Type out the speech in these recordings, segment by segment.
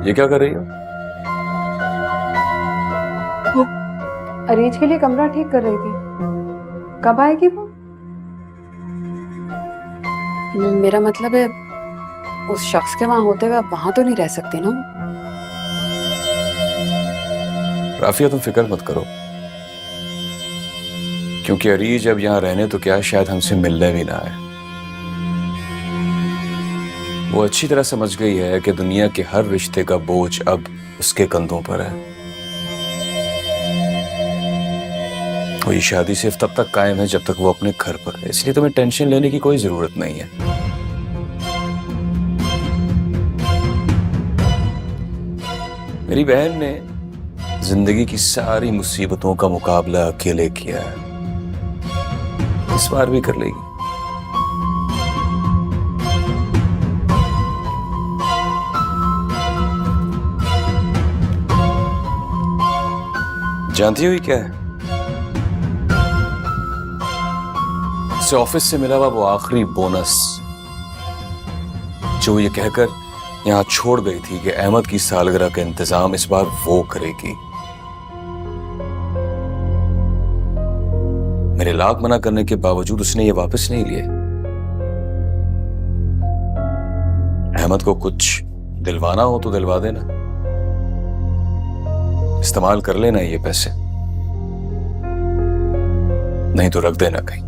ये क्या कर रही हो? वो अरीज के लिए कमरा ठीक कर रही थी। कब आएगी वो? मेरा मतलब है उस शख्स के वहां होते हुए आप वहां तो नहीं रह सकते ना। राफिया तुम फिक्र मत करो, क्योंकि अरीज अब यहाँ रहने तो क्या शायद हमसे मिलने भी ना आए। वो अच्छी तरह समझ गई है कि दुनिया के हर रिश्ते का बोझ अब उसके कंधों पर है। और ये शादी सिर्फ तब तक कायम है जब तक वो अपने घर पर है, इसलिए तुम्हें टेंशन लेने की कोई जरूरत नहीं है। मेरी बहन ने जिंदगी की सारी मुसीबतों का मुकाबला अकेले किया है, इस बार भी कर लेगी। जानती हो ये क्या है? इसे ऑफिस से मिला हुआ वो आखिरी बोनस, जो ये कहकर यहां छोड़ गई थी कि अहमद की सालगिरह का इंतजाम इस बार वो करेगी। मेरे लाख मना करने के बावजूद उसने ये वापस नहीं लिए। अहमद को कुछ दिलवाना हो तो दिलवा देना, इस्तेमाल कर लेना ये पैसे, नहीं तो रख देना कहीं।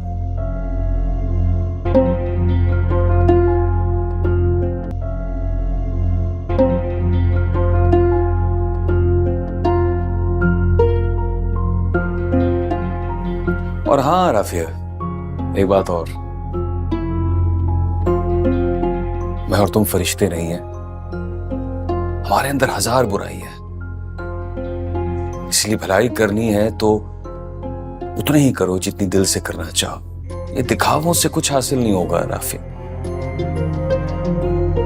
और हाँ राफिया, एक बात और, मैं और तुम फरिश्ते नहीं हैं। हमारे अंदर हजार बुराई है, इसलिए भलाई करनी है तो उतने ही करो जितनी दिल से करना चाहो। ये दिखावों से कुछ हासिल नहीं होगा राफिया,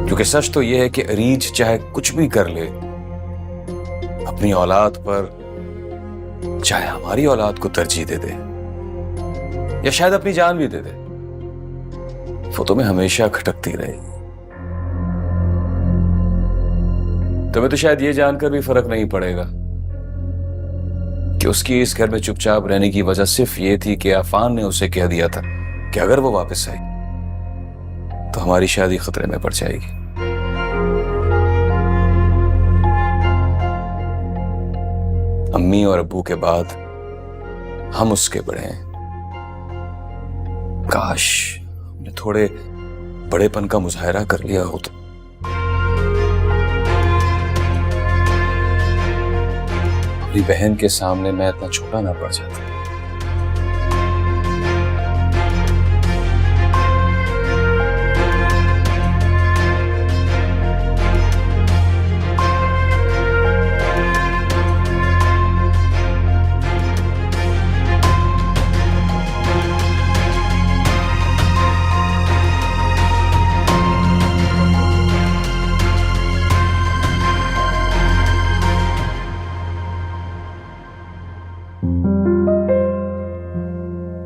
क्योंकि सच तो यह है कि अरीज चाहे कुछ भी कर ले अपनी औलाद पर, चाहे हमारी औलाद को तरजीह दे दे या शायद अपनी जान भी दे दे, वो तुम्हें हमेशा खटकती रहेगी। तुम्हें तो शायद ये जानकर भी फर्क नहीं पड़ेगा कि उसकी इस घर में चुपचाप रहने की वजह सिर्फ ये थी कि आफान ने उसे कह दिया था कि अगर वो वापस आई तो हमारी शादी खतरे में पड़ जाएगी। अम्मी और अब्बू के बाद हम उसके बड़े हैं। काश हमने थोड़े बड़ेपन का मुजाहरा कर लिया हो तो। मेरी बहन के सामने मैं इतना छोटा ना पड़ जाता।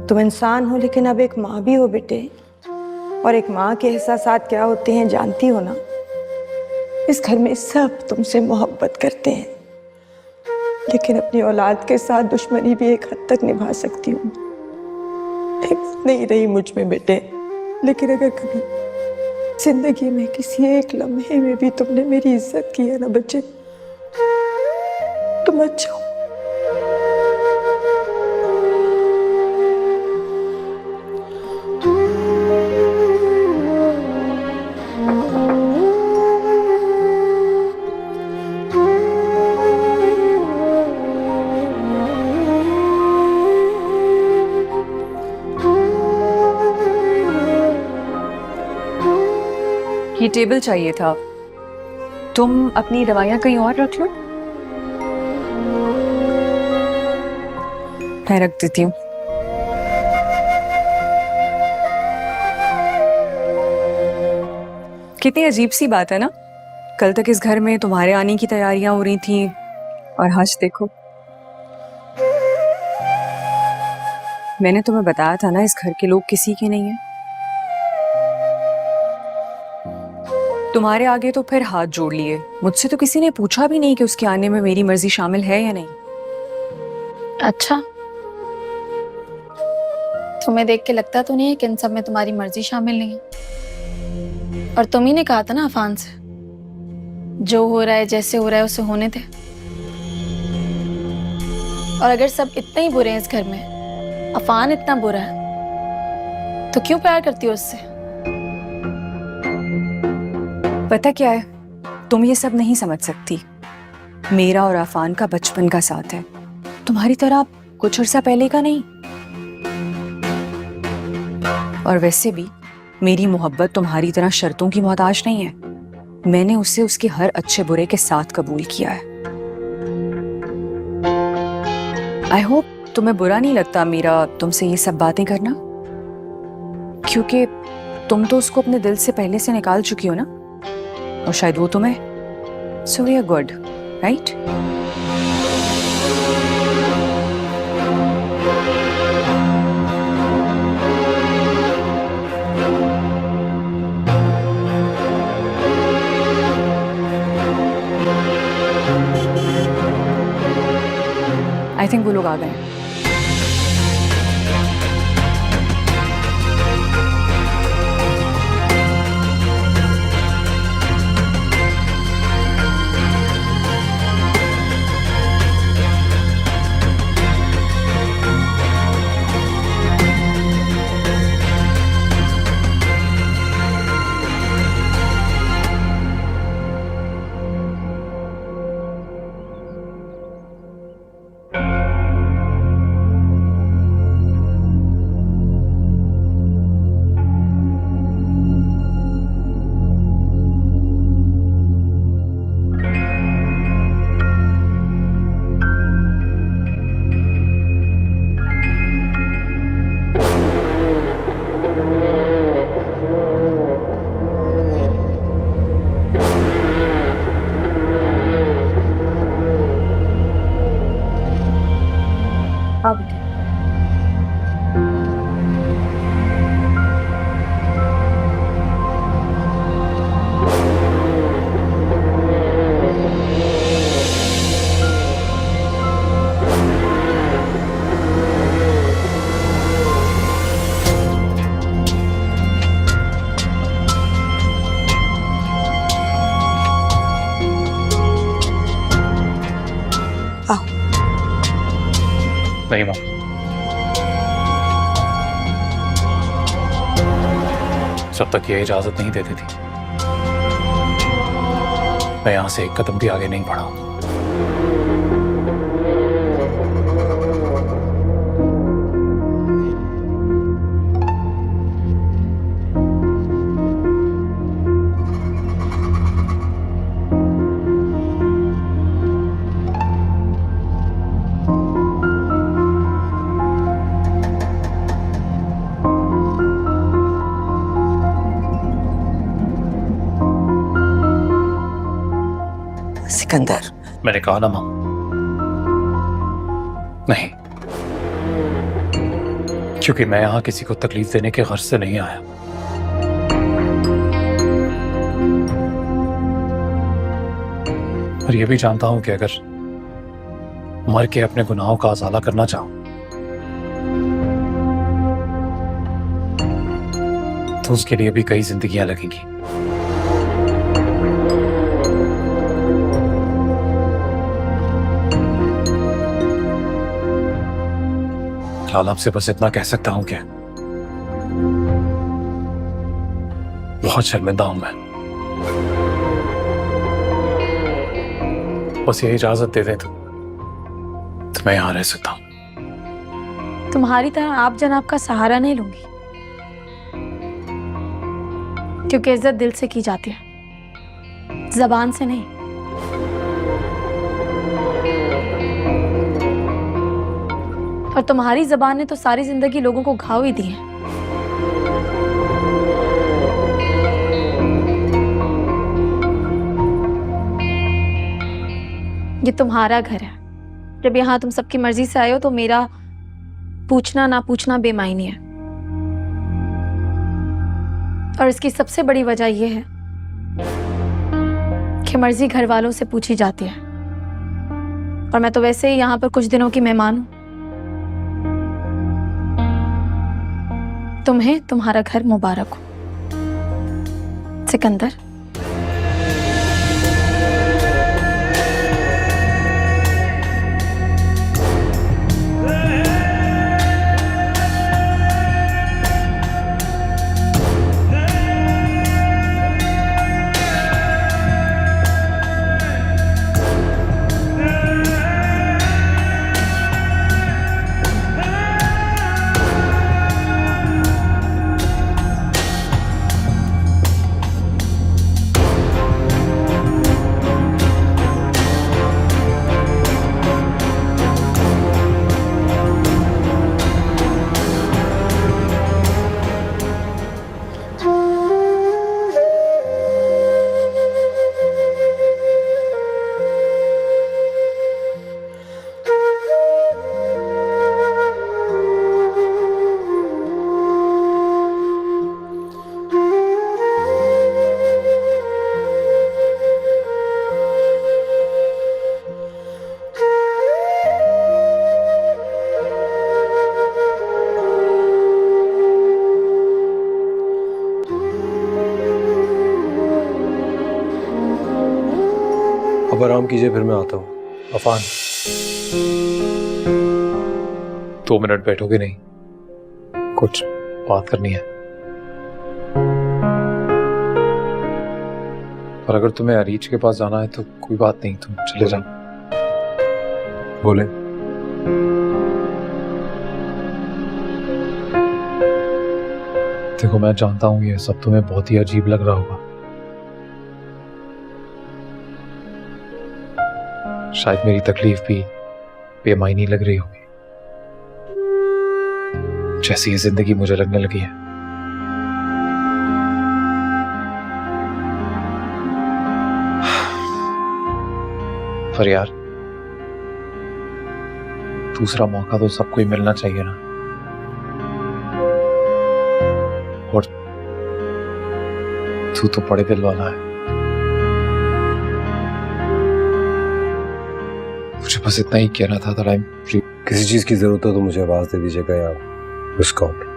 तुम इंसान हो लेकिन अब एक माँ भी हो बेटे, और एक माँ के एहसासात क्या होते हैं जानती हो ना। इस घर में सब तुमसे मोहब्बत करते हैं, लेकिन अपनी औलाद के साथ दुश्मनी भी एक हद तक निभा सकती हूँ। हिम्मत नहीं रही मुझ में बेटे, लेकिन अगर कभी जिंदगी में किसी एक लम्हे में भी तुमने मेरी इज्जत की है ना बच्चे, तुम अच्छा हो। ये टेबल चाहिए था, तुम अपनी दवाइयां कहीं और रख लो। मैं रख देती हूँ। कितनी अजीब सी बात है ना, कल तक इस घर में तुम्हारे आने की तैयारियां हो रही थी और आज देखो। मैंने तुम्हें बताया था ना इस घर के लोग किसी के नहीं है। तुम्हारे आगे तो फिर हाथ जोड़ लिए। मुझसे तो किसी ने पूछा भी नहीं कि उसके आने में मेरी मर्जी शामिल है या नहीं। अच्छा, तुम्हें देख के लगता तो नहीं है कि इन सब में तुम्हारी मर्जी शामिल नहीं है। और तुम ही ने कहा था ना अफान से, जो हो रहा है जैसे हो रहा है उसे होने दे। और अगर सब इतने ही बुरे हैं इस घर में, अफान इतना बुरा है, तो क्यों प्यार करती हो उससे? पता क्या है, तुम ये सब नहीं समझ सकती। मेरा और अफान का बचपन का साथ है, तुम्हारी तरह कुछ अर्सा पहले का नहीं। और वैसे भी मेरी मोहब्बत तुम्हारी तरह शर्तों की मोहताज नहीं है। मैंने उसे उसके हर अच्छे बुरे के साथ कबूल किया है। आई होप तुम्हें बुरा नहीं लगता मेरा तुमसे ये सब बातें करना, क्योंकि तुम तो उसको अपने दिल से पहले से निकाल चुकी हो ना, और शायद वो तुम्हें। So we are good, right? I think वो लोग आ गए हैं। हाँ बेटे। आओ। नहीं माँ, जब तक ये इजाजत नहीं देती थी मैं यहां से एक कदम भी आगे नहीं बढ़ा। सिकंदर, मैंने कहा ना माँ, नहीं, क्योंकि मैं यहां किसी को तकलीफ देने के गर्ज से नहीं आया। और यह भी जानता हूं कि अगर मर के अपने गुनाहों का अज़ाला करना चाहूं तो उसके लिए भी कई जिंदगियां लगेंगी। फिलहाल आपसे बस इतना कह सकता हूं कि बहुत शर्मिंदा हूं मैं। बस ये इजाजत दे दें तो मैं यहां रह सकता हूं। तुम्हारी तरह आप जनाब का सहारा नहीं लूंगी, क्योंकि इज्जत दिल से की जाती है, जबान से नहीं। और तुम्हारी जबान ने तो सारी जिंदगी लोगों को घाव ही दिए हैं। ये तुम्हारा घर है। जब यहाँ तुम सबकी मर्जी से आए हो तो मेरा पूछना ना पूछना बेमायनी है। और इसकी सबसे बड़ी वजह यह है कि मर्जी घर वालों से पूछी जाती है, और मैं तो वैसे ही यहाँ पर कुछ दिनों की मेहमान हूँ। तुम्हें तुम्हारा घर मुबारक हो सिकंदर। अब आराम कीजिए, फिर मैं आता हूँ। अफान, 2 मिनट बैठोगे नहीं? कुछ बात करनी है। और अगर तुम्हें अरीज के पास जाना है तो कोई बात नहीं, तुम चले जाओ। बोले। देखो, मैं जानता हूँ ये सब तुम्हें बहुत ही अजीब लग रहा होगा। शायद मेरी तकलीफ भी बेमायनी लग रही होगी, जैसी ये जिंदगी मुझे लगने लगी है। पर यार, दूसरा मौका तो सबको ही मिलना चाहिए ना। और तू तो बड़े दिल वाला है। मुझे बस इतना ही कहना था that I'm free। किसी चीज की जरूरत हो तो मुझे आवाज दे दीजिएगा या मिस कॉल।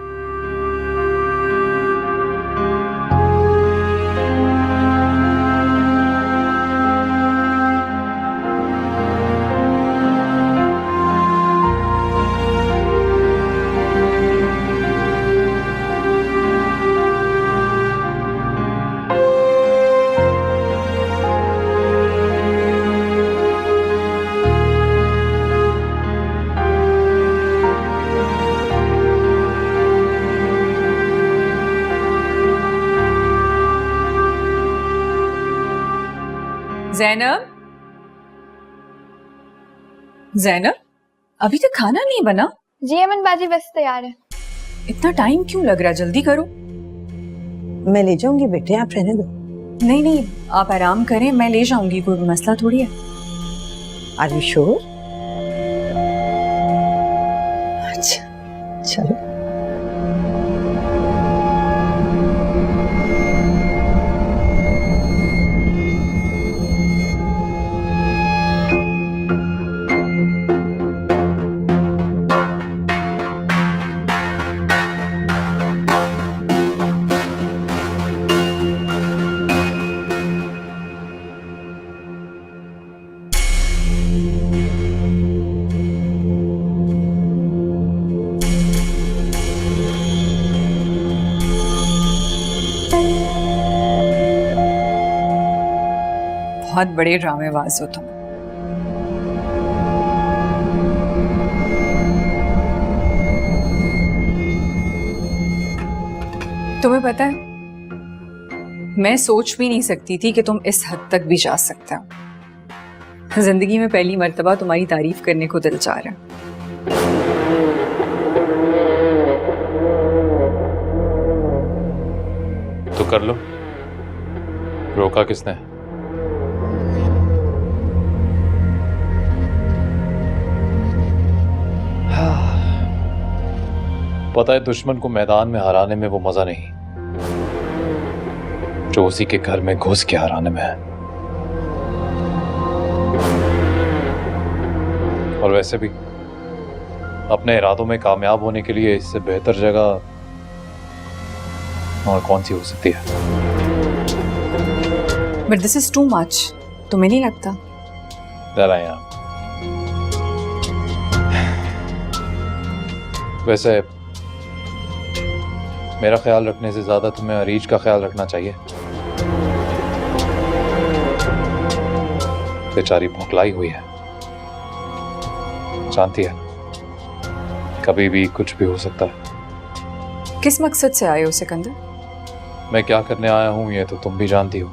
जैनब, जैनब, अभी तक खाना नहीं बना? जी अमन बाजी, बस तैयार है। इतना टाइम क्यों लग रहा? जल्दी करो। मैं ले जाऊंगी बेटे, आप रहने दो। नहीं नहीं, आप आराम करें, मैं ले जाऊंगी, कोई मसला थोड़ी है। Are you sure? अच्छा चलो। बहुत बड़े ड्रामेबाज हो तुम। तुम्हें पता है, मैं सोच भी नहीं सकती थी कि तुम इस हद तक भी जा सकते हो। जिंदगी में पहली मर्तबा तुम्हारी तारीफ करने को दिल चाह रहा है। तो कर लो, रोका किसने? पता है, दुश्मन को मैदान में हराने में वो मजा नहीं जो उसी के घर में घुस के हराने में है। और वैसे भी अपने इरादों में कामयाब होने के लिए इससे बेहतर जगह और कौन सी हो सकती है? But this is too much, तुम्हें नहीं लगता? That I am. वैसे मेरा ख्याल रखने से ज्यादा तुम्हें अरीज का ख्याल रखना चाहिए। बेचारी भौंकलाई हुई है, जानती है कभी भी कुछ भी हो सकता है। किस मकसद से आए हो सिकंदर? मैं क्या करने आया हूं ये तो तुम भी जानती हो।